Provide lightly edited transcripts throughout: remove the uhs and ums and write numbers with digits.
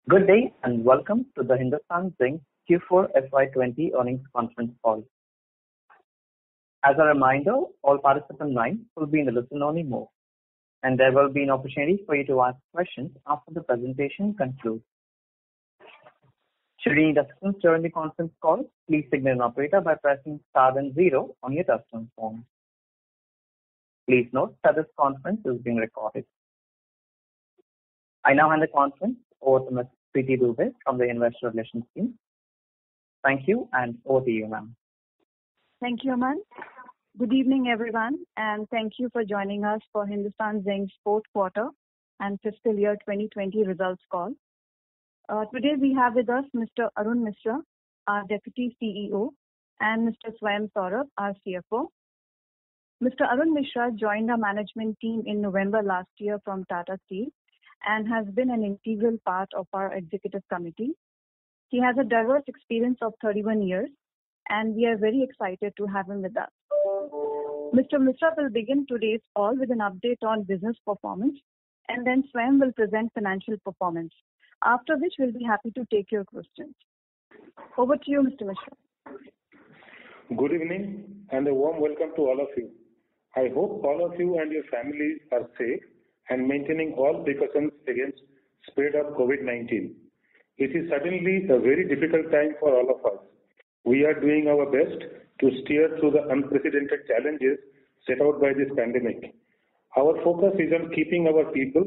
Good day, and welcome to the Hindustan Zinc Q4 FY20 earnings conference call. As a reminder, all participant lines will be in the listen-only mode, and there will be an opportunity for you to ask questions after the presentation concludes. Should you need assistance during the conference call, please signal an operator by pressing star then 0 on your touchtone phone. Please note that this conference is being recorded. I now hand the conference over to Ms. Preeti Dubey from the Investor Relations team. Thank you, and over to you, ma'am. Thank you, Aman. Good evening, everyone, and thank you for joining us for Hindustan Zinc's fourth quarter and fiscal year 2020 results call. Today we have with us Mr. Arun Misra, our Deputy CEO, and Mr. Swayam Saurabh, our CFO. Mr. Arun Misra joined our management team in November last year from Tata Steel and has been an integral part of our executive committee. He has a diverse experience of 31 years, and we are very excited to have him with us. Mr. Misra will begin today's call with an update on business performance, and then Swayam will present financial performance, after which we'll be happy to take your questions. Over to you, Mr. Misra. Good evening and a warm welcome to all of you. I hope all of you and your families are safe and maintaining all precautions against spread of COVID-19. It is certainly a very difficult time for all of us. We are doing our best to steer through the unprecedented challenges set out by this pandemic. Our focus is on keeping our people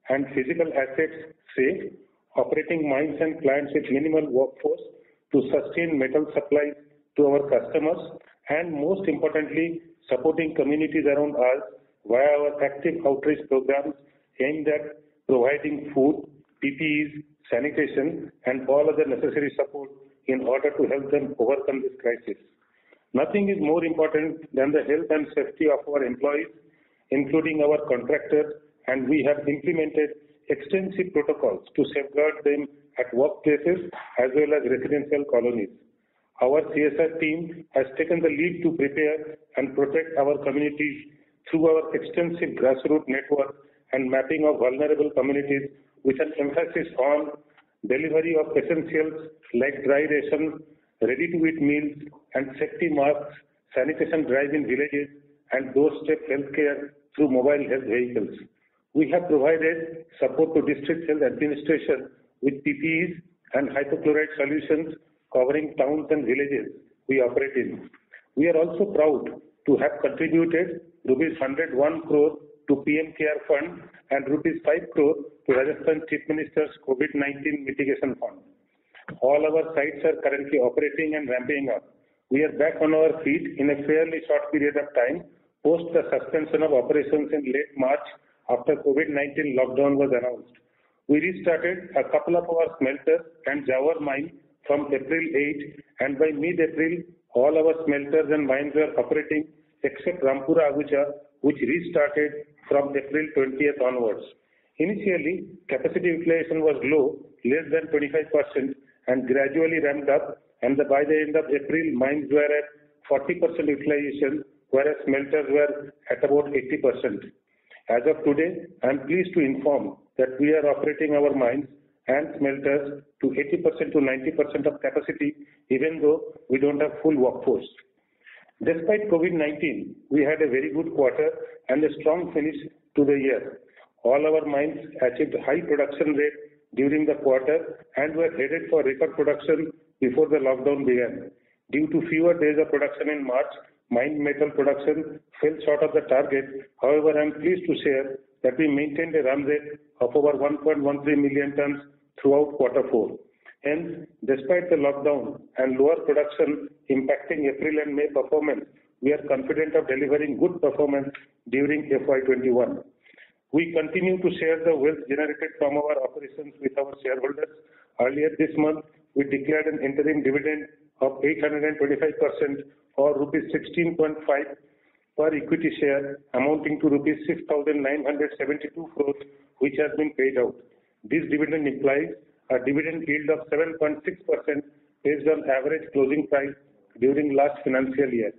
and physical assets safe, operating mines and plants with minimal workforce to sustain metal supplies to our customers, and most importantly, supporting communities around us via our active outreach programs aimed at providing food, PPEs, sanitation, and all other necessary support in order to help them overcome this crisis. Nothing is more important than the health and safety of our employees, including our contractors, and we have implemented extensive protocols to safeguard them at workplaces as well as residential colonies. Our CSR team has taken the lead to prepare and protect our communities through our extensive grassroots network and mapping of vulnerable communities with an emphasis on delivery of essentials like dry ration, ready-to-eat meals, and safety masks, sanitation drive in villages, and doorstep healthcare through mobile health vehicles. We have provided support to district health administration with PPEs and hypochlorite solutions covering towns and villages we operate in. We are also proud to have contributed rupees 101 crore to PM Care Fund and rupees 5 crore to Rajasthan Chief Minister's COVID-19 mitigation fund. All our sites are currently operating and ramping up. We are back on our feet in a fairly short period of time post the suspension of operations in late March after COVID-19 lockdown was announced. We restarted a couple of our smelters and Jawar mine from April 8, and by mid-April, all our smelters and mines were operating except Rampura Agucha, which restarted from April 20th onwards. Initially, capacity utilization was low, less than 25%, and gradually ramped up, and by the end of April, mines were at 40% utilization, whereas smelters were at about 80%. As of today, I am pleased to inform that we are operating our mines and smelters to 80% to 90% of capacity, even though we don't have full workforce. Despite COVID-19, we had a very good quarter and a strong finish to the year. All our mines achieved high production rate during the quarter and were headed for record production before the lockdown began. Due to fewer days of production in March, mine metal production fell short of the target. However, I am pleased to share that we maintained a run rate of over 1.13 million tons throughout quarter 4. Hence, despite the lockdown and lower production impacting April and May performance, we are confident of delivering good performance during FY21. We continue to share the wealth generated from our operations with our shareholders. Earlier this month, we declared an interim dividend of 825% or rupees 16.5 per equity share, amounting to rupees 6,972 crores, which has been paid out. This dividend implies a dividend yield of 7.6% based on average closing price during last financial year.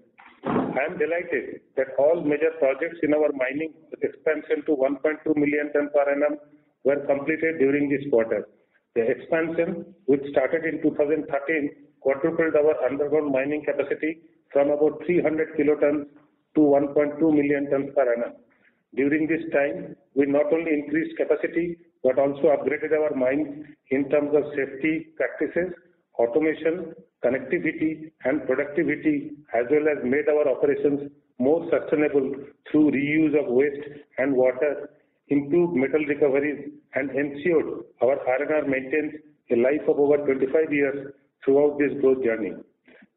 I am delighted that all major projects in our mining with expansion to 1.2 million ton per annum were completed during this quarter. The expansion, which started in 2013, quadrupled our underground mining capacity from about 300 kilotons to 1.2 million tons per annum. During this time, we not only increased capacity but also upgraded our mines in terms of safety practices, automation, connectivity, and productivity, as well as made our operations more sustainable through reuse of waste and water, improved metal recoveries, and ensured our R&R maintains a life of over 25 years throughout this growth journey.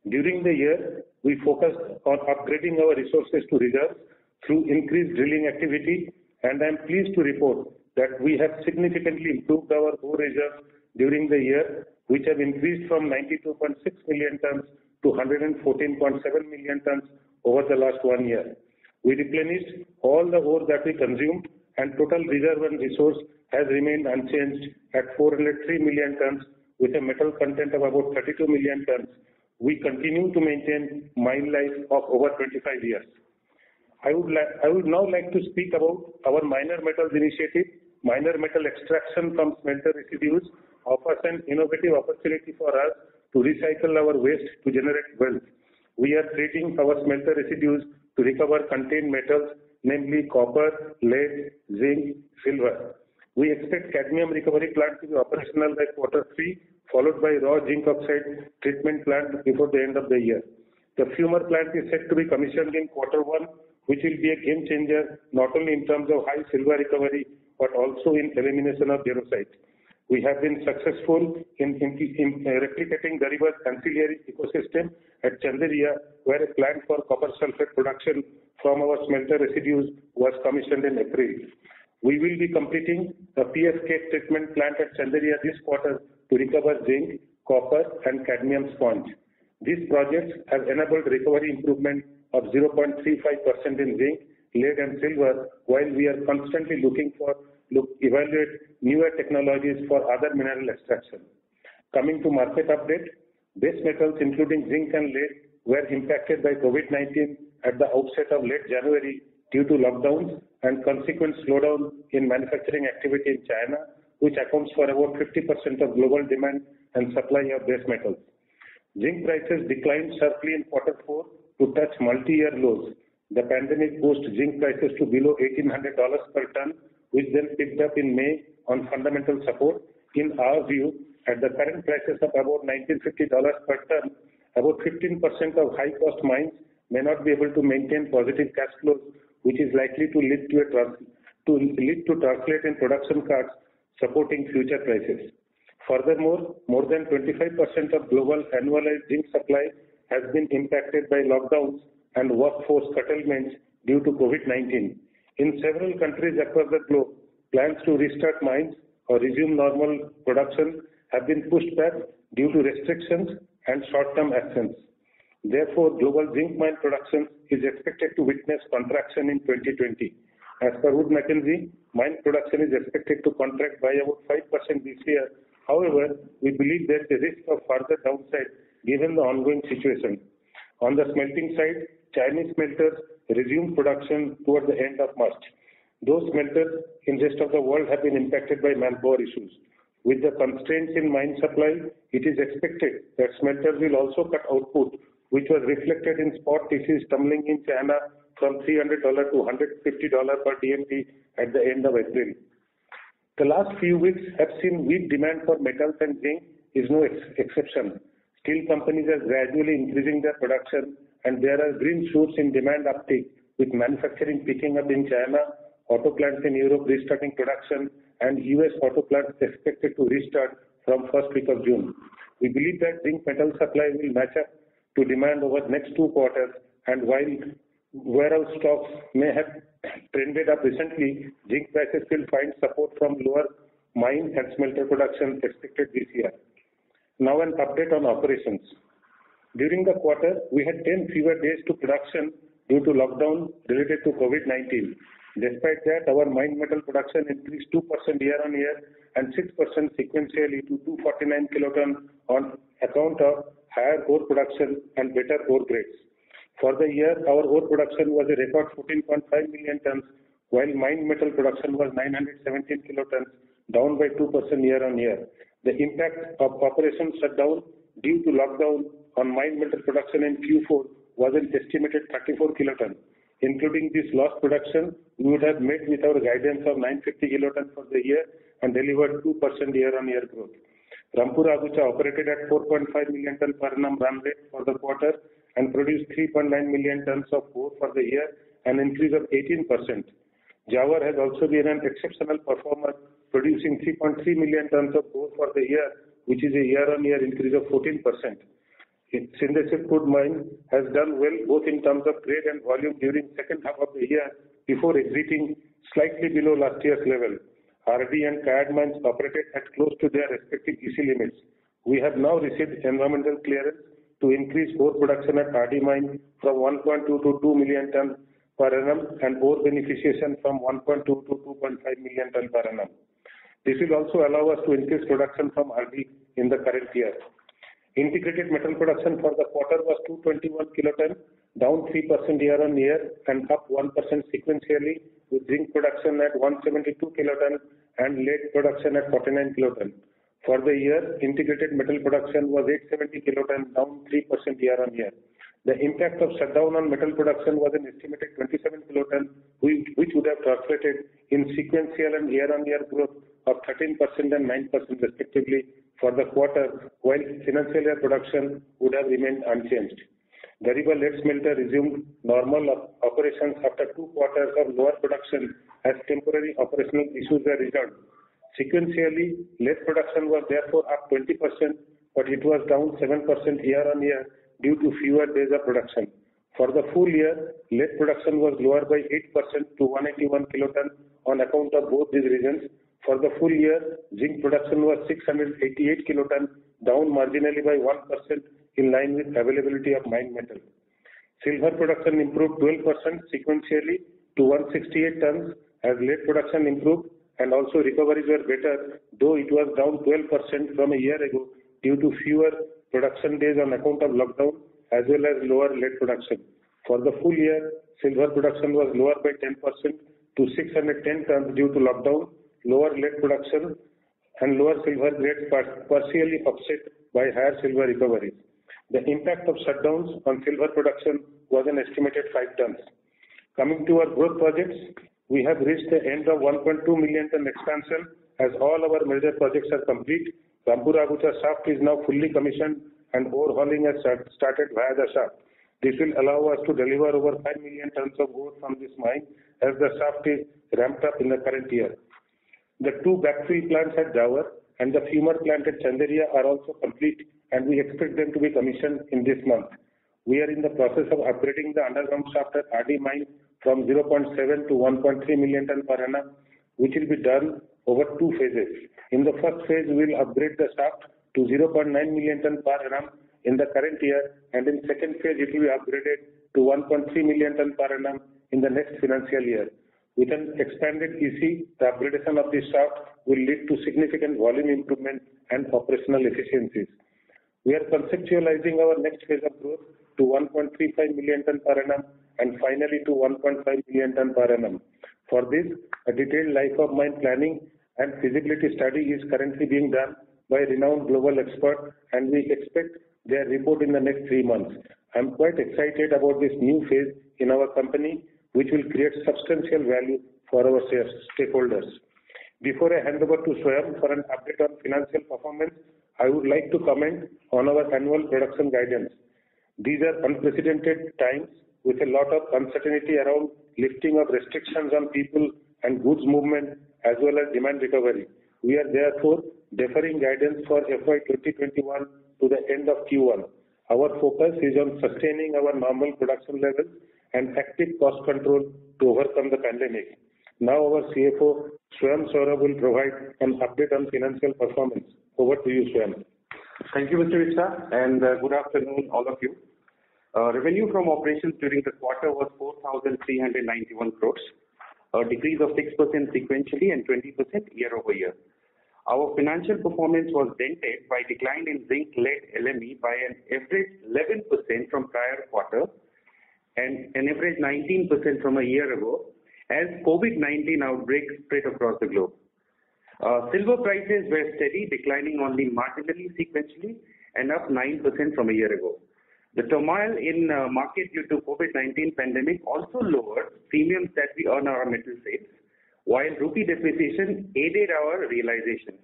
During the year, we focused on upgrading our resources to reserves through increased drilling activity, and I am pleased to report that we have significantly improved our ore reserves during the year, which have increased from 92.6 million tons to 114.7 million tons over the last 1 year. We replenished all the ore that we consumed, and total reserve and resource has remained unchanged at 403 million tons with a metal content of about 32 million tons. We continue to maintain mine life of over 25 years. I would now like to speak about our minor metals initiative. Minor metal extraction from smelter residues offers an innovative opportunity for us to recycle our waste to generate wealth. We are treating our smelter residues to recover contained metals, namely copper, lead, zinc, silver. We expect cadmium recovery plant to be operational by Q3, followed by raw zinc oxide treatment plant before the end of the year. The fumer plant is set to be commissioned in Q1, which will be a game changer not only in terms of high silver recovery but also in elimination of jarosite. We have been successful in replicating Dariba's ancillary ecosystem at Chanderiya, where a plant for copper sulfate production from our smelter residues was commissioned in April. We will be completing a PFK treatment plant at Chanderiya this quarter to recover zinc, copper, and cadmium sponge. These projects have enabled recovery improvement of 0.35% in zinc, lead, and silver, while we are constantly evaluate newer technologies for other mineral extraction. Coming to market update, base metals including zinc and lead were impacted by COVID-19 at the outset of late January due to lockdowns and consequent slowdown in manufacturing activity in China, which accounts for about 50% of global demand and supply of base metals. Zinc prices declined sharply in Q4 to touch multi-year lows. The pandemic pushed zinc prices to below $1,800 per ton, which then picked up in May on fundamental support. In our view, at the current prices of about $1,950 per ton, about 15% of high-cost mines may not be able to maintain positive cash flows, which is likely to lead to translate in production cuts, supporting future prices. Furthermore, more than 25% of global annualized zinc supply has been impacted by lockdowns and workforce curtailments due to COVID-19. In several countries across the globe, plans to restart mines or resume normal production have been pushed back due to restrictions and short-term actions. Therefore, global zinc mine production is expected to witness contraction in 2020. As per Wood Mackenzie, mine production is expected to contract by about 5% this year. However, we believe there is a risk of further downside given the ongoing situation. On the smelting side, Chinese smelters resumed production toward the end of March. Those smelters in the rest of the world have been impacted by manpower issues. With the constraints in mine supply, it is expected that smelters will also cut output, which was reflected in spot TCs tumbling in China from $300 to $150 per DMT at the end of April. The last few weeks have seen weak demand for metals, and zinc is no exception. Steel companies are gradually increasing their production, and there are green shoots in demand uptick, with manufacturing picking up in China, auto plants in Europe restarting production, and US auto plants expected to restart from first week of June. We believe that zinc metal supply will match up to demand over the next 2 quarters, and while warehouse stocks may have trended up recently, zinc prices will find support from lower mine and smelter production expected this year. Now an update on operations. During the quarter, we had 10 fewer days to production due to lockdown related to COVID-19. Despite that, our mine metal production increased 2% year-on-year and 6% sequentially to 249 kilotons on account of higher ore production and better ore grades. For the year, our ore production was a record 14.5 million tons, while mine metal production was 917 kilotons, down by 2% year-on-year. The impact of operation shutdown due to lockdown on mined metal production in Q4 was an estimated 34 kiloton. Including this lost production, we would have met with our guidance of 950 kiloton for the year and delivered 2% year-on-year growth. Rampura Agucha operated at 4.5 million ton per annum run rate for the quarter and produced 3.9 million tons of ore for the year, an increase of 18%. Jawar has also been an exceptional performer, producing 3.3 million tons of ore for the year, which is a year-on-year increase of 14%. Sindesar Crude Mine has done well both in terms of grade and volume during second half of the year before exiting slightly below last year's level. RD and Kayad mines operated at close to their respective EC limits. We have now received environmental clearance to increase ore production at RD mine from 1.2 to 2 million ton per annum and ore beneficiation from 1.2 to 2.5 million ton per annum. This will also allow us to increase production from RD in the current year. Integrated metal production for the quarter was 221 kiloton, down 3% year-on-year and up 1% sequentially, with zinc production at 172 kiloton and lead production at 49 kiloton. For the year, integrated metal production was 870 kiloton, down 3% year-on-year. The impact of shutdown on metal production was an estimated 27 kiloton, which would have translated in sequential and year-on-year growth of 13% and 9% respectively for the quarter, while financial year production would have remained unchanged. Dariba lead smelter resumed normal operations after 2 quarters of lower production as temporary operational issues were resolved. Sequentially, lead production was therefore up 20%, but it was down 7% year-on-year due to fewer days of production. For the full year, lead production was lower by 8% to 181 kiloton on account of both these reasons. For the full year, zinc production was 688 kiloton, down marginally by 1% in line with availability of mined metal. Silver production improved 12% sequentially to 168 tons as lead production improved and also recoveries were better, though it was down 12% from a year ago due to fewer production days on account of lockdown as well as lower lead production. For the full year, silver production was lower by 10% to 610 tons due to lockdown, lower lead production and lower silver grades partially offset by higher silver recoveries. The impact of shutdowns on silver production was an estimated 5 tons. Coming to our growth projects, we have reached the end of 1.2 million ton expansion as all our major projects are complete. Rampura Agucha shaft is now fully commissioned and ore hauling has started via the shaft. This will allow us to deliver over 5 million tons of ore from this mine as the shaft is ramped up in the current year. The 2 backfill plants at Jawar and the fumer plant at Chanderia are also complete and we expect them to be commissioned in this month. We are in the process of upgrading the underground shaft at RD mine from 0.7 to 1.3 million ton per annum, which will be done over 2 phases. In the first phase, we will upgrade the shaft to 0.9 million ton per annum in the current year, and in second phase, it will be upgraded to 1.3 million ton per annum in the next financial year. With an expanded EC, the upgradation of this shaft will lead to significant volume improvement and operational efficiencies. We are conceptualizing our next phase of growth to 1.35 million ton per annum and finally to 1.5 million ton per annum. For this, a detailed life of mine planning and feasibility study is currently being done by renowned global experts and we expect their report in the next 3 months. I am quite excited about this new phase in our company which will create substantial value for our stakeholders. Before I hand over to Swayam for an update on financial performance, I would like to comment on our annual production guidance. These are unprecedented times with a lot of uncertainty around lifting of restrictions on people and goods movement as well as demand recovery. We are therefore deferring guidance for FY 2021 to the end of Q1. Our focus is on sustaining our normal production levels and active cost control to overcome the pandemic. Now our CFO Swayam Saurabh will provide an update on financial performance. Over to you, Swayam. Thank you, Mr. Mishra, and good afternoon, all of you. Revenue from operations during the quarter was 4,391 crores, a decrease of 6% sequentially and 20% year-over-year. Our financial performance was dented by decline in zinc lead LME by an average 11% from prior quarter and an average 19% from a year ago as COVID-19 outbreak spread across the globe. Silver prices were steady, declining only marginally sequentially and up 9% from a year ago. The turmoil in market due to COVID-19 pandemic also lowered premiums that we earn on our metal sales, while rupee depreciation aided our realizations.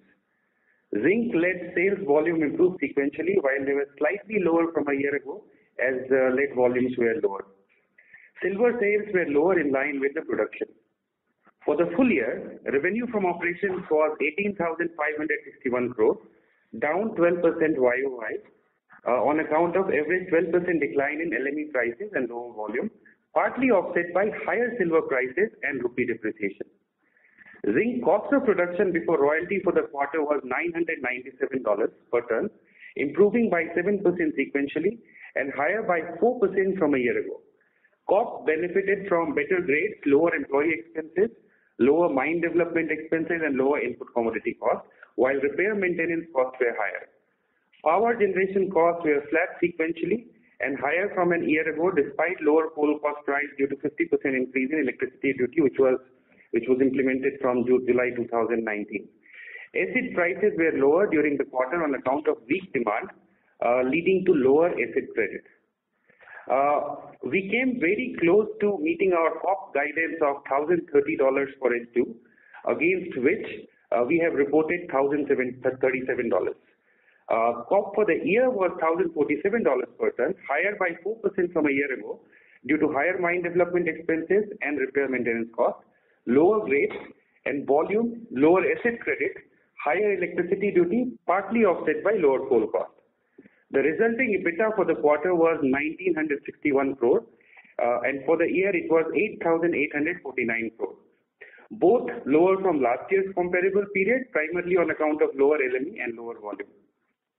Zinc-led sales volume improved sequentially, while they were slightly lower from a year ago as lead volumes were lower. Silver sales were lower in line with the production. For the full year, revenue from operations was 18,561 crore, down 12% YOY, on account of average 12% decline in LME prices and lower volume, partly offset by higher silver prices and rupee depreciation. Zinc cost of production before royalty for the quarter was $997 per ton, improving by 7% sequentially and higher by 4% from a year ago. COP benefited from better grades, lower employee expenses, lower mine development expenses and lower input commodity costs, while repair maintenance costs were higher. Power generation costs were flat sequentially and higher from an year ago despite lower coal cost price due to 50% increase in electricity duty which was implemented from July 2019. Acid prices were lower during the quarter on account of weak demand, leading to lower acid credit. We came very close to meeting our COP guidance of $1,030 for H2, against which we have reported $1,037. COP for the year was $1,047 per ton, higher by 4% from a year ago due to higher mine development expenses and repair maintenance costs, lower grades and volume, lower acid credit, higher electricity duty, partly offset by lower coal cost. The resulting EBITDA for the quarter was 1,961 crore, and for the year it was 8,849 crore. Both lower from last year's comparable period, primarily on account of lower LME and lower volume.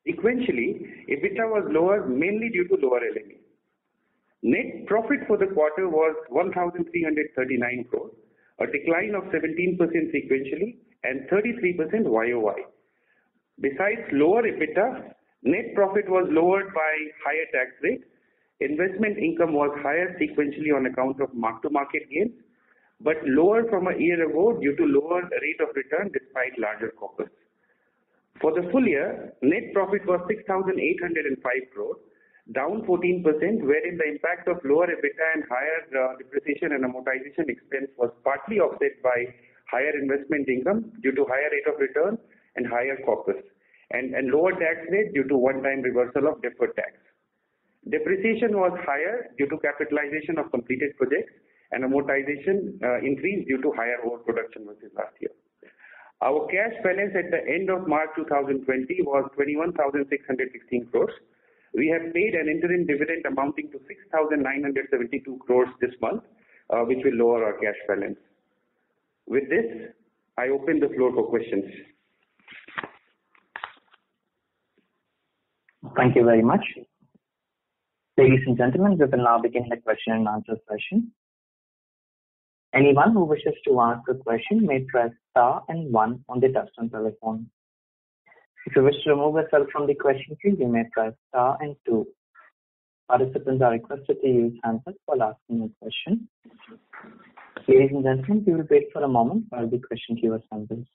Sequentially, EBITDA was lower mainly due to lower LME. Net profit for the quarter was 1,339 crore, a decline of 17% sequentially and 33% YOY. Besides lower EBITDA, net profit was lowered by higher tax rate. Investment income was higher sequentially on account of mark-to-market gains, but lower from a year ago due to lower rate of return despite larger corpus. For the full year, net profit was 6,805 crore, down 14%, wherein the impact of lower EBITDA and higher depreciation and amortization expense was partly offset by higher investment income due to higher rate of return and higher corpus, and lower tax rate due to one-time reversal of deferred tax. Depreciation was higher due to capitalization of completed projects and amortization increased due to higher overproduction versus last year. Our cash balance at the end of March 2020 was 21,616 crores. We have paid an interim dividend amounting to 6,972 crores this month, which will lower our cash balance. With this, I open the floor for questions. Thank you very much. Ladies and gentlemen, we will now begin the question and answer session. Anyone who wishes to ask a question may press star and 1 on the touchtone telephone. If you wish to remove yourself from the question queue, you may press star and 2. Participants are requested to use handsets while asking a question. Ladies and gentlemen, we will wait for a moment while the question queue assembles.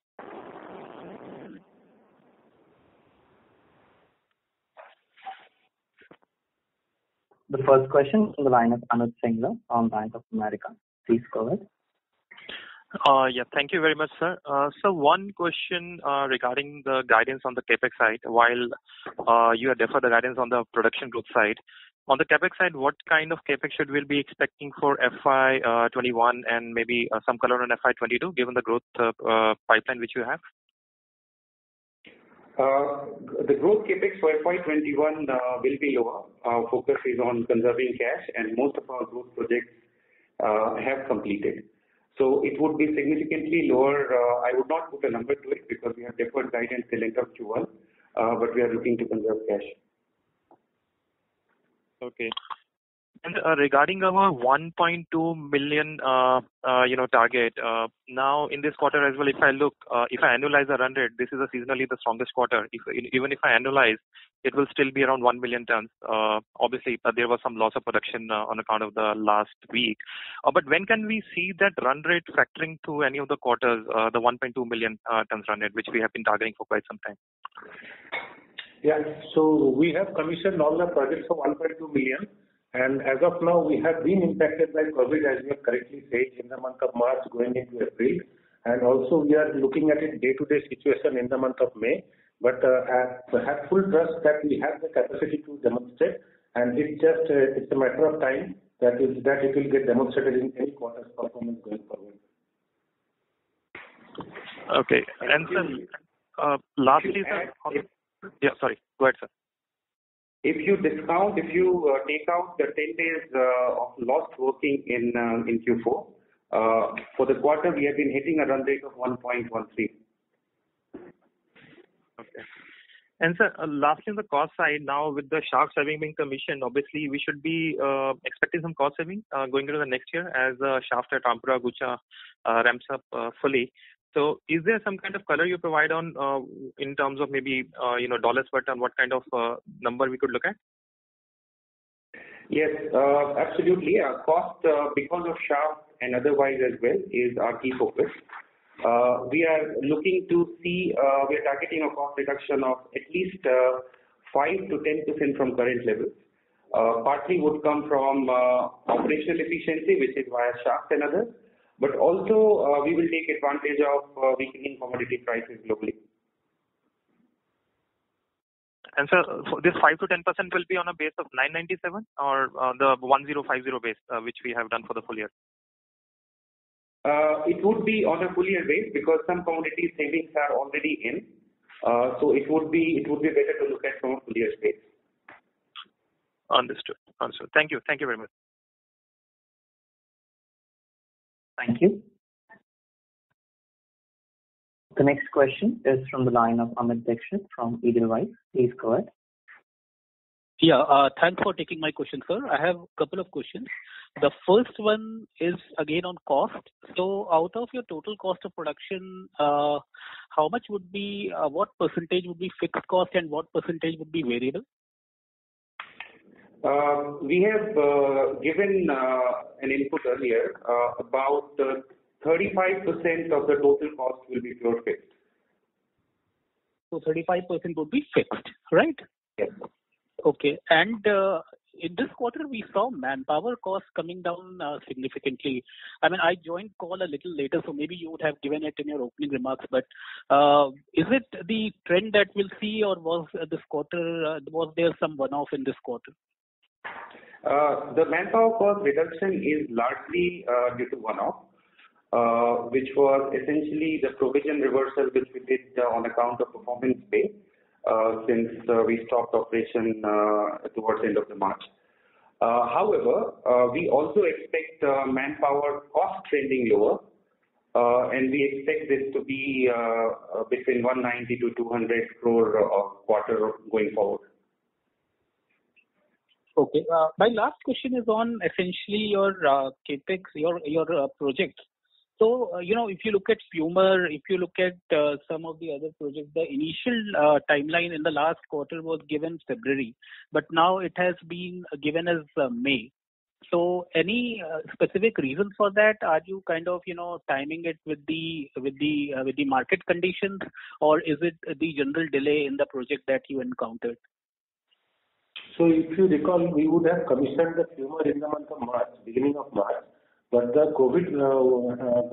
The first question is from the line of Anuj Singla from Bank of America. Please go ahead. Yeah, thank you very much, sir. So one question regarding the guidance on the capex side. While you have deferred the guidance on the production growth side, on the capex side, what kind of capex should we be expecting for FY21 and maybe some color on FY22, given the growth pipeline which you have? The growth capex for FY21 will be lower. Our focus is on conserving cash, and most of our growth projects have completed. So it would be significantly lower. I would not put a number to it because we have deferred guidance till end of Q1, but we are looking to conserve cash. Okay. And regarding our 1.2 million, target, now in this quarter as well, if I annualize the run rate, this is seasonally the strongest quarter. Even if I annualize, it will still be around 1 million tons. Obviously, there was some loss of production on account of the last week. But when can we see that run rate factoring to any of the quarters, the 1.2 million tons run rate, which we have been targeting for quite some time? Yeah, so we have commissioned all the projects for 1.2 million. And as of now, we have been impacted by COVID, as you have correctly said, in the month of March going into April. And also, we are looking at it day-to-day situation in the month of May. But I have full trust that we have the capacity to demonstrate. And it's a matter of time that it will get demonstrated in any quarter's performance going forward. Okay. And then, lastly, sir. Yeah, sorry. Go ahead, sir. If you take out the 10 days of lost working in Q4, for the quarter we have been hitting a run rate of 1.13. Okay. And sir, lastly on the cost side, now with the shaft having been commissioned, obviously we should be expecting some cost saving going into the next year as the shaft at Rampura Agucha ramps up fully. So is there some kind of color you provide on in terms of maybe dollars per ton, what kind of number we could look at? Yes, absolutely. Our cost because of shaft and otherwise as well is our key focus. We are looking to see, we are targeting a cost reduction of at least 5 to 10% from current levels. Partly would come from operational efficiency, which is via shaft and others. But also, we will take advantage of weakening commodity prices globally. And sir, this 5 to 10% will be on a base of 997 or the 1050 base, which we have done for the full year? It would be on a full year base because some commodity savings are already in. So it would be better to look at from a full year base. Understood. Thank you very much. Thank you. The next question is from the line of Amit Dixit from Edelweiss. Please go ahead. Yeah, thanks for taking my question, sir. I have a couple of questions. The first one is again on cost. So out of your total cost of production, how much would be, what percentage would be fixed cost and what percentage would be variable? We have given an input earlier. About 35% of the total cost will be pure fixed. So 35% would be fixed, right? Yes. Okay. And in this quarter, we saw manpower costs coming down significantly. I mean, I joined call a little later, so maybe you would have given it in your opening remarks. But is it the trend that we'll see, or was this quarter, was there some one-off in this quarter? The manpower cost reduction is largely due to one-off, which was essentially the provision reversal which we did on account of performance pay since we stopped operation towards the end of the March. However, we also expect manpower cost trending lower, and we expect this to be between 190 to 200 crore a quarter going forward. Okay. My last question is on essentially your capex, your projects. So, if you look at Fumer, if you look at some of the other projects, the initial timeline in the last quarter was given February, but now it has been given as May. So, any specific reason for that? Are you kind of, timing it with the market conditions, or is it the general delay in the project that you encountered? So if you recall, we would have commissioned the Fumer in the month of March, beginning of March, but the COVID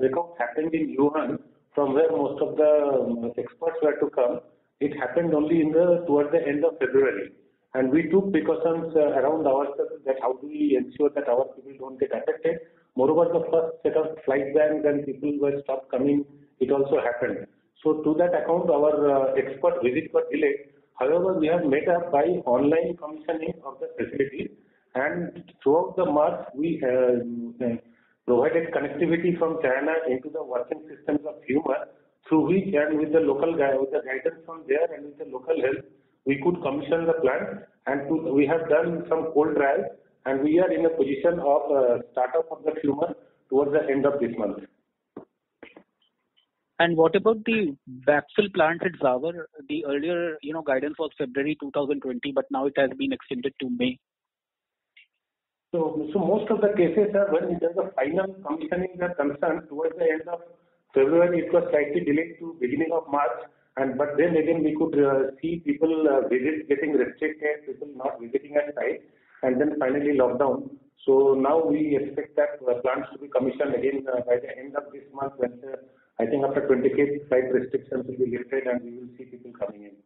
breakout happened in Wuhan, from where most of the experts were to come. It happened only towards the end of February. And we took precautions around ourselves that how do we ensure that our people don't get affected. Moreover, the first set of flight bans and people were stopped coming, it also happened. So to that account, our expert visit was delayed. However, we have made up by online commissioning of the facilities, and throughout the March, we provided connectivity from China into the working systems of Fumer, through which, and with the guidance from there and with the local help, we could commission the plant. And we have done some cold trials, and we are in a position of startup of the fumer towards the end of this month. And what about the backfill plant at Zawar? The earlier, guidance was February 2020, but now it has been extended to May. So most of the cases are when in terms of final commissioning are concerned towards the end of February, it was slightly delayed to beginning of March. But then again, we could see people getting restricted, people not visiting at site, and then finally lockdown. So now we expect that plants to be commissioned again by the end of this month. When I think after 25th, site restrictions will be lifted, and we will see people coming in.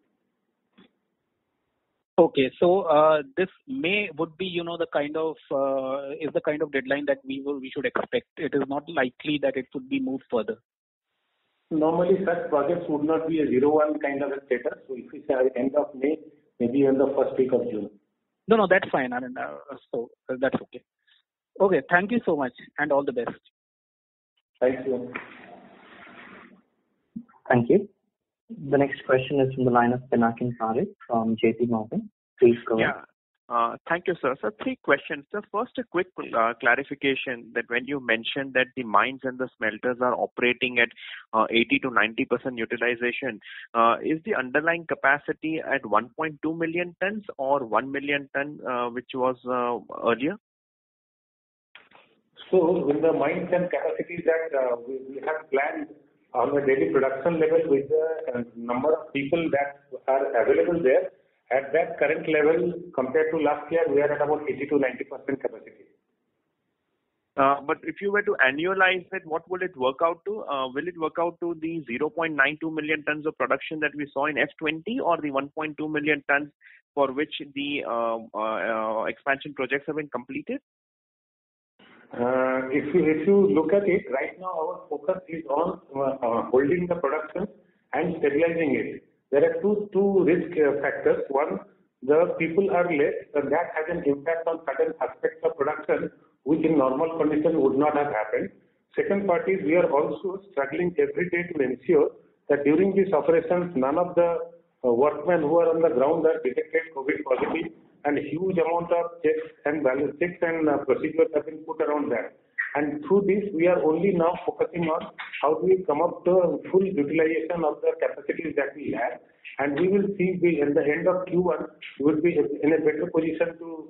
Okay, so this May would be, the kind of is the kind of deadline that we should expect. It is not likely that it could be moved further. Normally, such projects would not be a 0-1 kind of a status. So if we say end of May, maybe in the first week of June. No, that's fine. So that's okay. Okay, thank you so much, and all the best. Thank you. Thank you. The next question is from the line of Pinakin Parekh from JP Morgan. Please go ahead. Thank you, sir. So 3 questions. So first, a quick clarification that when you mentioned that the mines and the smelters are operating at 80 to 90% utilization, is the underlying capacity at 1.2 million tons or 1 million ton, which was earlier? So in the mines and capacities that we have planned on a daily production level with the number of people that are available there, at that current level compared to last year, we are at about 80 to 90% capacity. But if you were to annualize it, what will it work out to? Will it work out to the 0.92 million tons of production that we saw in F20 or the 1.2 million tons for which the expansion projects have been completed? If you look at it, right now our focus is on holding the production and stabilizing it. There are two risk factors. One, the people are less, and that has an impact on certain aspects of production which in normal condition would not have happened. Second part is we are also struggling every day to ensure that during these operations, none of the workmen who are on the ground are detected COVID positive, and a huge amount of checks and procedures have been put around that. And through this, we are only now focusing on how do we come up to full utilization of the capacities that we have. And we will see at the end of Q1, we will be in a better position to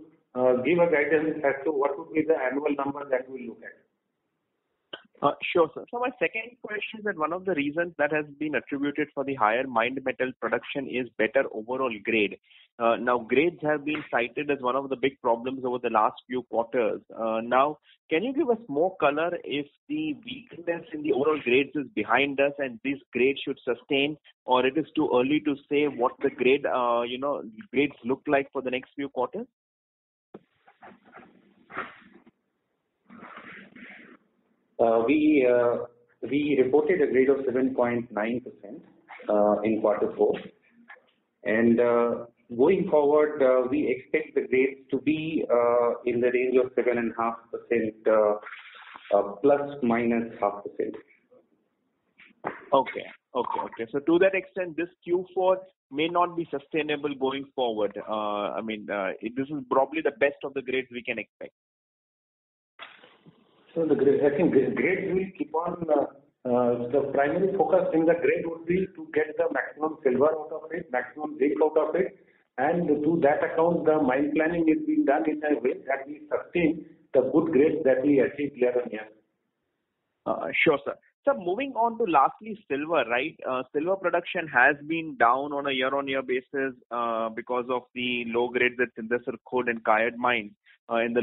give a guidance as to what would be the annual number that we will look at. Sure, sir. So my second question is that one of the reasons that has been attributed for the higher mined metal production is better overall grade. Now, grades have been cited as one of the big problems over the last few quarters. Now, can you give us more color if the weakness in the overall grades is behind us and this grade should sustain, or it is too early to say what the grades look like for the next few quarters? We reported a grade of 7.9% in quarter 4, and going forward, we expect the grades to be in the range of 7.5% plus minus 0.5%. Okay. So to that extent, this Q4 may not be sustainable going forward. This is probably the best of the grades we can expect. So I think grades will keep on. The primary focus in the grade would be to get the maximum silver out of it, maximum zinc out of it, and to that account, the mine planning is being done in a way that we sustain the good grades that we achieve year on year. Sure, sir. So moving on to lastly silver, right? Silver production has been down on a year-on-year basis because of the low grades at Sindesar Khurd and Kayad mines. In the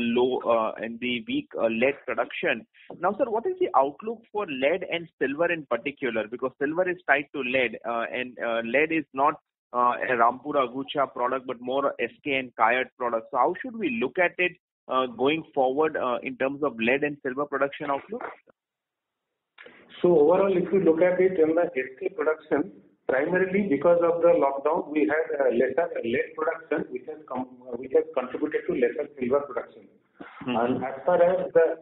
weak lead production. Now, sir, what is the outlook for lead and silver in particular? Because silver is tied to lead, and lead is not a Rampura Agucha product, but more SK and Kayad product. So, how should we look at it going forward in terms of lead and silver production outlook? So, overall, if you look at it in the SK production, primarily because of the lockdown, we had lesser lead production, which has contributed to lesser silver production. And as far as the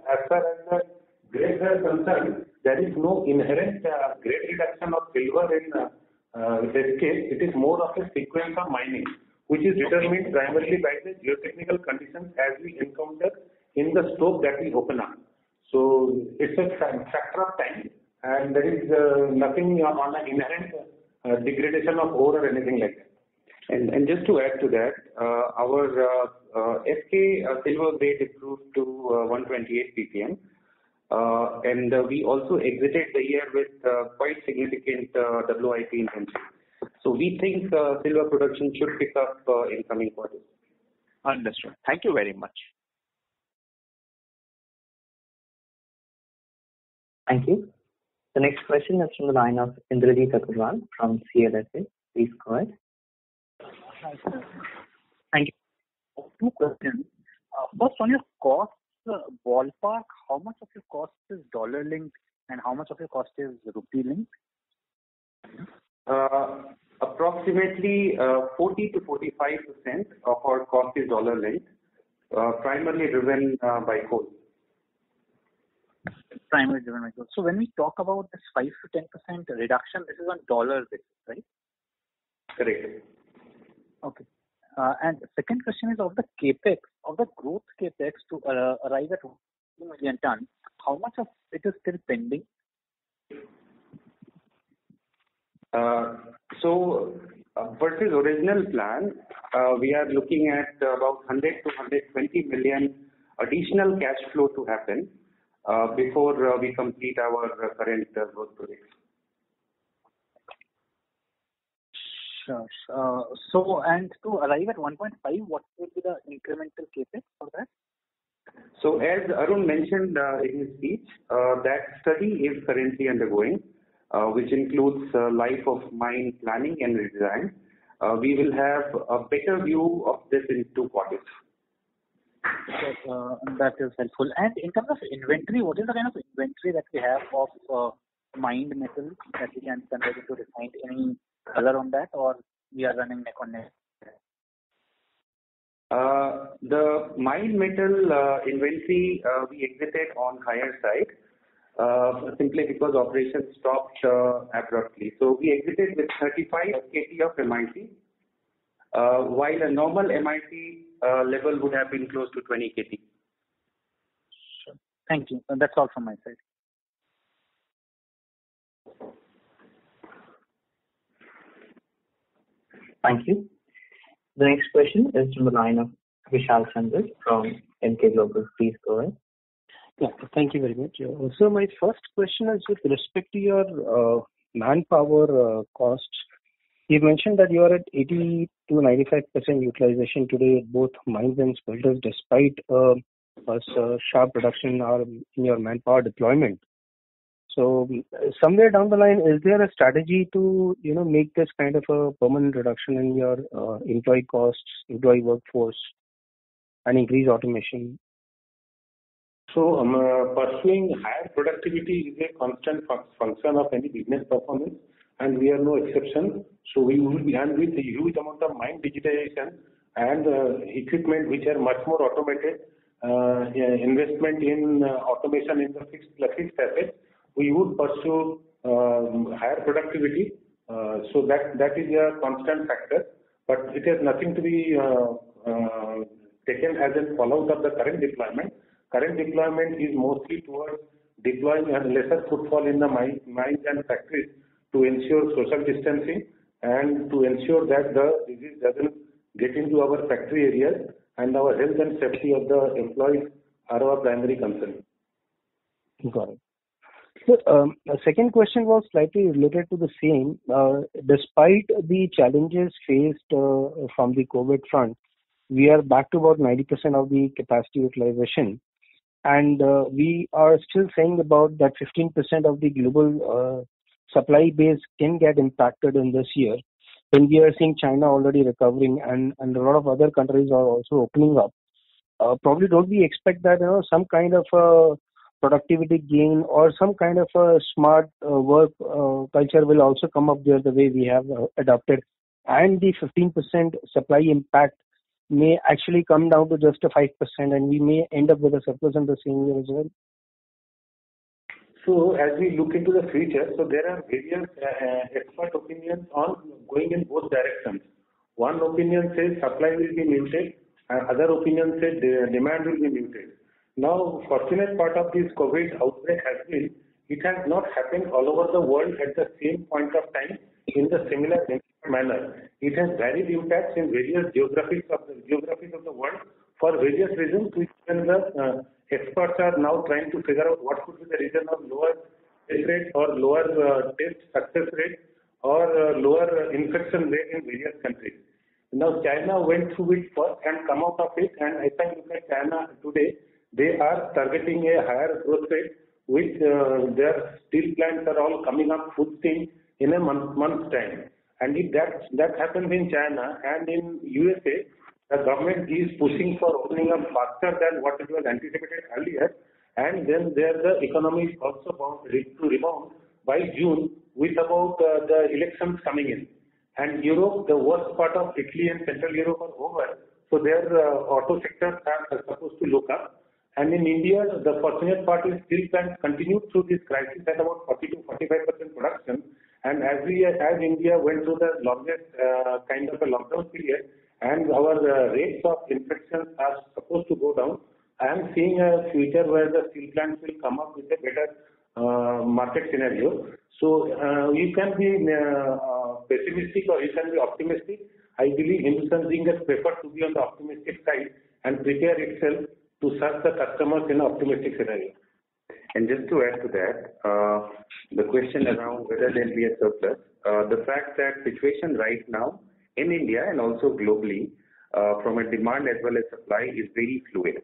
grades are concerned, there is no inherent grade reduction of silver in SK. It is more of a sequence of mining. which is determined primarily by the geotechnical conditions as we encounter in the stope that we open up. So it's a factor of time, and there is nothing on an inherent degradation of ore or anything like that. And just to add to that, our SK silver grade improved to 128 ppm. And we also exited the year with quite significant WIP inventory. So we think silver production should pick up in coming quarters. Understood. Thank you very much. Thank you. The next question is from the line of Indrajit Agarwal from CLSA. Please go ahead. Thank you. Two questions. First, on your cost, ballpark, how much of your cost is dollar linked and how much of your cost is rupee linked? Approximately 40 to 45% of our cost is dollar linked, primarily driven by coal. Primarily driven by coal. So when we talk about this 5 to 10% reduction, this is on dollar basis, right? Correct. Okay. And the second question is of the capex, of the growth capex to arrive at 2 million tons, how much of it is still pending? So versus original plan, we are looking at about 100 to 120 million additional cash flow to happen before we complete our current growth projects. Sure. So, and to arrive at 1.5, what will be the incremental capex for that? So as Arun mentioned in his speech, that study is currently undergoing, which includes life of mine planning and redesign. We will have a better view of this in 2 quarters. That is helpful. And in terms of inventory, what is the kind of inventory that we have of mined metal that we can convert into refined? Any color on that, or we are running neck on neck? The mined metal inventory we exited on higher side simply because operations stopped abruptly. So we exited with 35 KT of MIC, while a normal MIC level would have been close to 20 KT. Sure. Thank you. That's all from my side. Thank you. The next question is from the line of Vishal Chandra from Emkay Global. Please go ahead. Yeah, thank you very much. So my first question is with respect to your manpower costs. You mentioned that you are at 80 to 95% utilization today at both mines and smelters, despite a sharp reduction in your manpower deployment. So somewhere down the line, is there a strategy to make this kind of a permanent reduction in your employee costs, employee workforce, and increase automation? So pursuing higher productivity is a constant function of any business performance, and we are no exception. So we will be, and with a huge amount of mine digitization and equipment which are much more automated, investment in automation in the fixed assets, we would pursue higher productivity. So that is a constant factor, but it has nothing to be taken as a fallout of the current deployment. Current deployment is mostly towards deploying a lesser footfall in the mines and factories to ensure social distancing and to ensure that the disease doesn't get into our factory areas, and our health and safety of the employees are our primary concern. Got it. So, the second question was slightly related to the same. Despite the challenges faced from the COVID front, we are back to about 90% of the capacity utilization. And we are still saying about that 15% of the global supply base can get impacted in this year. When we are seeing China already recovering and a lot of other countries are also opening up, probably don't we expect that some kind of productivity gain or some kind of a smart work culture will also come up there the way we have adopted, and the 15% supply impact may actually come down to just a 5%, and we may end up with a surplus in the same year as well? So as we look into the future, so there are various expert opinions on going in both directions. One opinion says supply will be muted, and other opinion says demand will be muted. Now, fortunate part of this COVID outbreak has been it has not happened all over the world at the same point of time in the similar manner. It has varied impacts in various geographies of the world for various reasons, which even the experts are now trying to figure out what could be the reason of lower test rate or lower test success rate or lower infection rate in various countries. Now, China went through it first and come out of it, and if I look at China today, they are targeting a higher growth rate, which their steel plants are all coming up full steam in a month's time. And if that happens in China and in USA, the government is pushing for opening up faster than what it was anticipated earlier, and then there the economy is also bound to rebound by June with about the elections coming in. And Europe, the worst part of Italy and Central Europe are over, so their auto sectors are supposed to look up. And in India, the fortunate part is steel plants continued through this crisis at about 40 to 45% production. And as India went through the longest kind of a lockdown period, and our rates of infections are supposed to go down, I am seeing a future where the steel plants will come up with a better market scenario. So you can be pessimistic or you can be optimistic. I believe Hindustan Zinc has preferred to be on the optimistic side and prepare itself to serve the customers in an optimistic scenario. And just to add to that, the question around whether there will be a surplus, the fact that situation right now in India and also globally from a demand as well as supply is very fluid.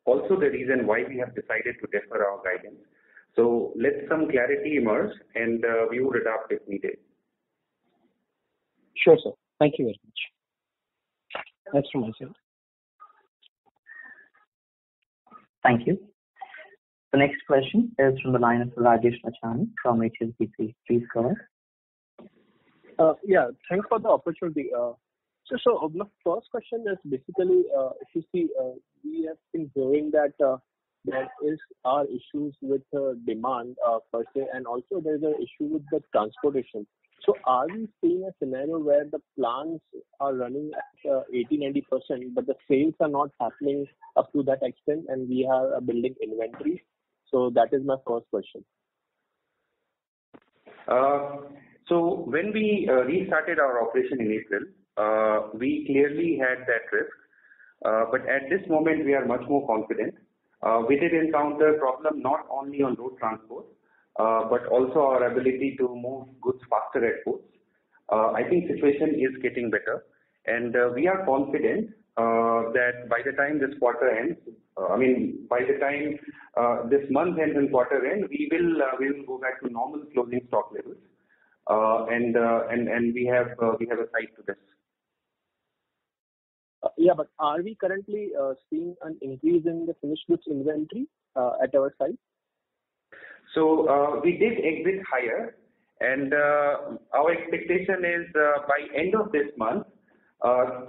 Also the reason why we have decided to defer our guidance. So let some clarity emerge and we would adapt if needed. Sure, sir. Thank you very much. That's from my side. Thank you. The next question is from the line of Rajesh Lachhani from HSBC. Please go ahead. Yeah, thanks for the opportunity. So my first question is basically, if you see, we have been hearing that there are issues with demand per se, and also there is an issue with the transportation. So are we seeing a scenario where the plants are running at 80-90%, but the sales are not happening up to that extent, and we are building inventory? So that is my first question. So when we restarted our operation in April, we clearly had that risk. But at this moment, we are much more confident. We did encounter problem not only on road transport, but also our ability to move goods faster at ports. I think situation is getting better, and we are confident that by the time this quarter ends, by the time this month ends and quarter end, we will go back to normal closing stock levels, and we have a sight to this. Yeah, but are we currently seeing an increase in the finished goods inventory at our site? So we did exit higher, and our expectation is by end of this month,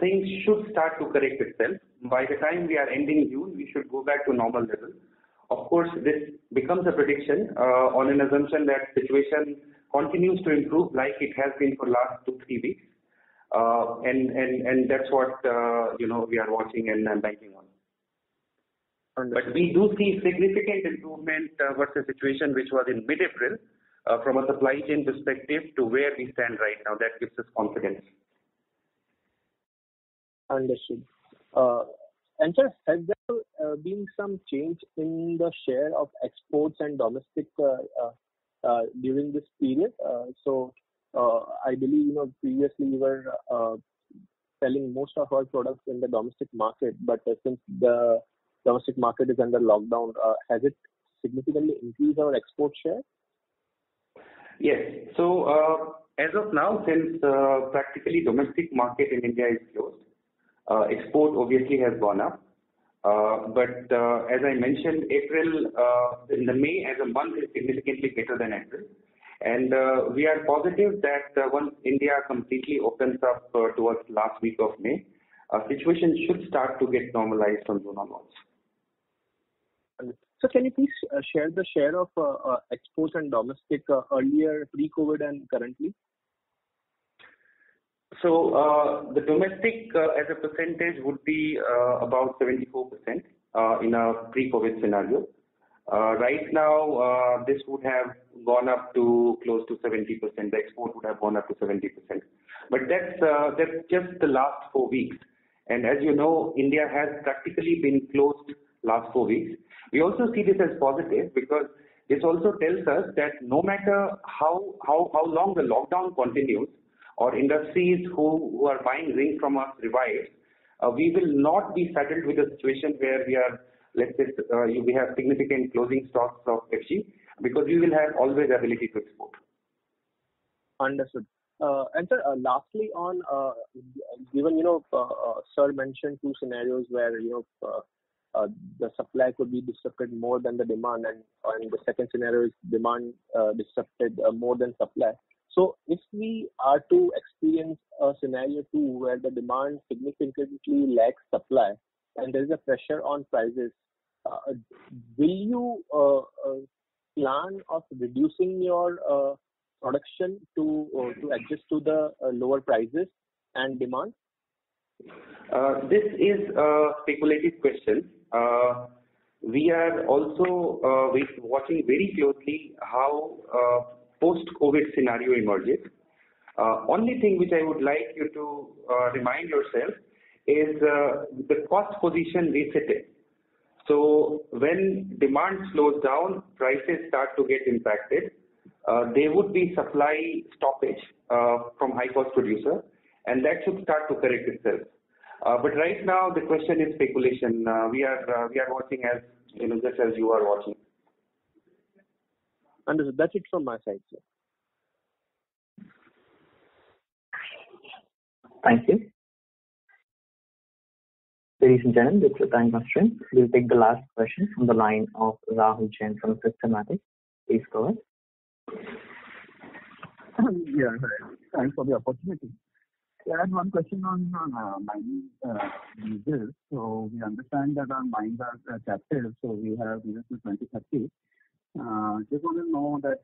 things should start to correct itself. By the time we are ending June, we should go back to normal levels. Of course, this becomes a prediction on an assumption that situation continues to improve like it has been for last 2-3 weeks, and that's what we are watching and banking on. But we do see significant improvement versus situation which was in mid-April from a supply chain perspective to where we stand right now. That gives us confidence. Understood. And sir, has there been some change in the share of exports and domestic during this period? So I believe previously we were selling most of our products in the domestic market, but since the domestic market is under lockdown, has it significantly increased our export share? Yes. So as of now, since practically domestic market in India is closed, export obviously has gone up. But as I mentioned, April, in the May as a month is significantly better than April. And we are positive that once India completely opens up towards last week of May, situation should start to get normalized from June onwards. So can you please share the share of exports and domestic earlier, pre-COVID and currently? So the domestic as a percentage would be about 74% in a pre-COVID scenario. Right now, this would have gone up to close to 70%. The export would have gone up to 70%. But that's just the last 4 weeks. And as you know, India has practically been closed last 4 weeks. We also see this as positive because this also tells us that no matter how long the lockdown continues, or industries who are buying zinc from us revive, we will not be saddled with a situation where we are, let's say, we have significant closing stocks of FG because we will have always ability to export. Understood. And sir, lastly on, given, sir mentioned two scenarios where, the supply could be disrupted more than the demand, and the second scenario is demand disrupted more than supply. So if we are to experience a scenario 2 where the demand significantly lacks supply and there is a pressure on prices, will you plan of reducing your production to adjust to the lower prices and demand? This is a speculative question. We are also watching very closely how post-COVID scenario emerges. Only thing which I would like you to remind yourself is the cost position resetting. So when demand slows down, prices start to get impacted. There would be supply stoppage from high-cost producer, and that should start to correct itself. But right now, the question is speculation. We are watching as just as you are watching. Understood. That's it from my side, sir. Thank you. Ladies and gentlemen, due to time constraint, we'll take the last question from the line of Rahul Jain from Systematix. Please go ahead. Yeah, thanks for the opportunity. I had one question on mining leases. So we understand that our mines are captive, so we have leases to 2030. Just want to know that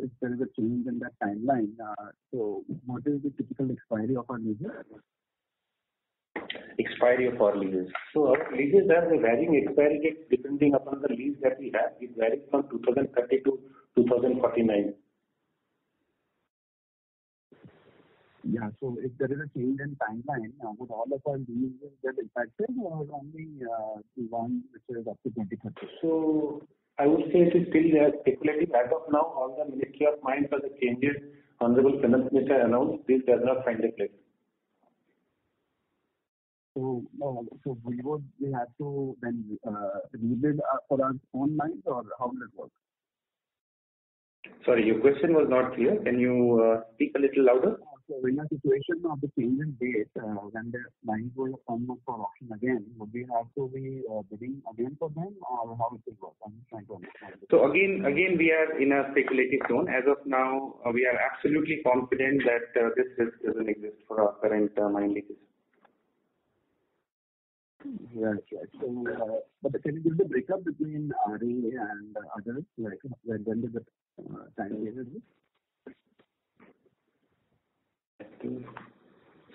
if there is a change in that timeline, so what is the typical expiry of our leases? Expiry of our leases. So our leases have a varying expiry date depending upon the lease that we have. It varies from 2030 to 2049. Yeah, so if there is a change in timeline, would all of our leases get impacted or only the one which is up to 2030? So I would say it is still speculative. As of now, all the Ministry of Mines for the changes Honorable Finance Minister announced, this does not find a place. So we have to then rebuild for our own mines, or how will it work? Sorry, your question was not clear. Can you speak a little louder? So in a situation of the change in date, when the mines will come up for auction again, would we have to be bidding again for them, or how it will work? I'm just trying to understand. So again, we are in a speculative zone. As of now, we are absolutely confident that this risk doesn't exist for our current mine leases. Right. So, but can you give the breakup between RA and others, like when did the time period is?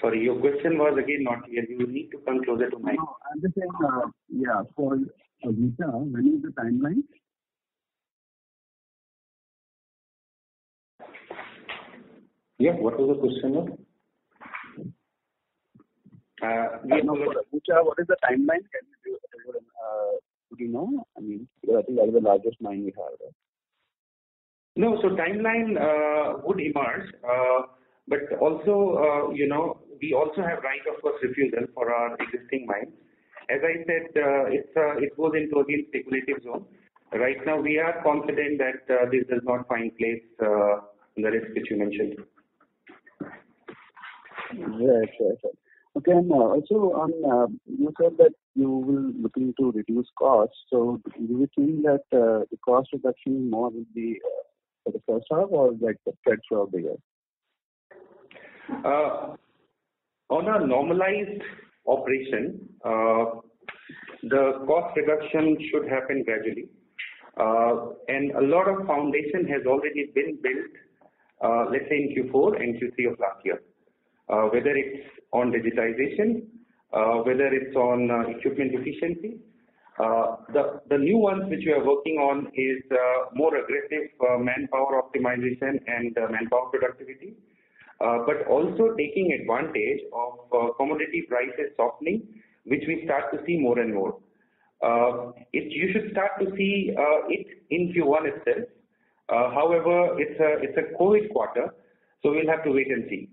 Sorry, your question was again not clear. You need to come closer to mic. No, I'm just saying, for Vita, when is the timeline? Yeah, what was the question? What is the timeline? Can you do you know? I mean, I think that is the largest mine we have. Right? No, so timeline would emerge, but also, we also have right of first refusal for our existing mines. As I said, it goes into again speculative zone. Right now, we are confident that this does not find place in the risk which you mentioned. Yes. Okay, and also you said that you will looking to reduce costs. So do you think that the cost reduction more will be for the first half or like the spread throughout the year? On a normalized operation, the cost reduction should happen gradually. And a lot of foundation has already been built, let's say in Q4 and Q3 of last year. whether it's on digitization, whether it's on equipment efficiency. The new ones which we are working on is more aggressive manpower optimization and manpower productivity, but also taking advantage of commodity prices softening, which we start to see more and more. You should start to see it in Q1 itself. However, it's a COVID quarter, so we'll have to wait and see.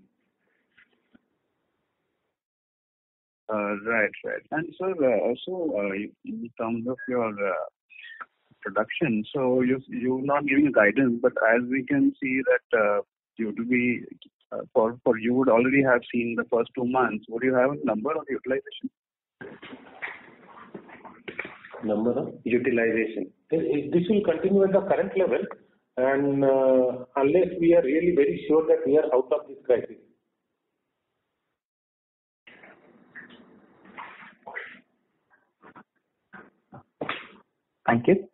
Right. And sir, also in terms of your production, so you're not giving guidance, but as we can see that you would be for you would already have seen the first 2 months. Would you have a number of utilization? Number of Utilization. this will continue at the current level, and unless we are really very sure that we are out of this crisis. Thank you.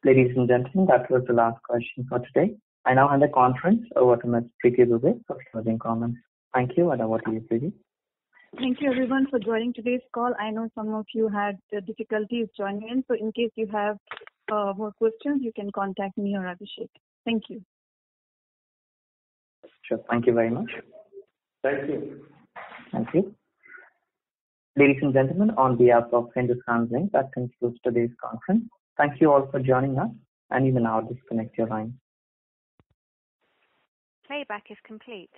Ladies and gentlemen, that was the last question for today. I now hand the conference over to Ms. Preeti Dubey for closing comments. Thank you, and over to you, Preeti. Thank you everyone for joining today's call. I know some of you had difficulties joining in, so in case you have more questions, you can contact me or Abhishek. Thank you. Sure. Thank you very much. Thank you. Thank you. Ladies and gentlemen, on behalf of Hindustan Zinc, that concludes today's conference. Thank you all for joining us, and you may now disconnect your line. Playback is complete.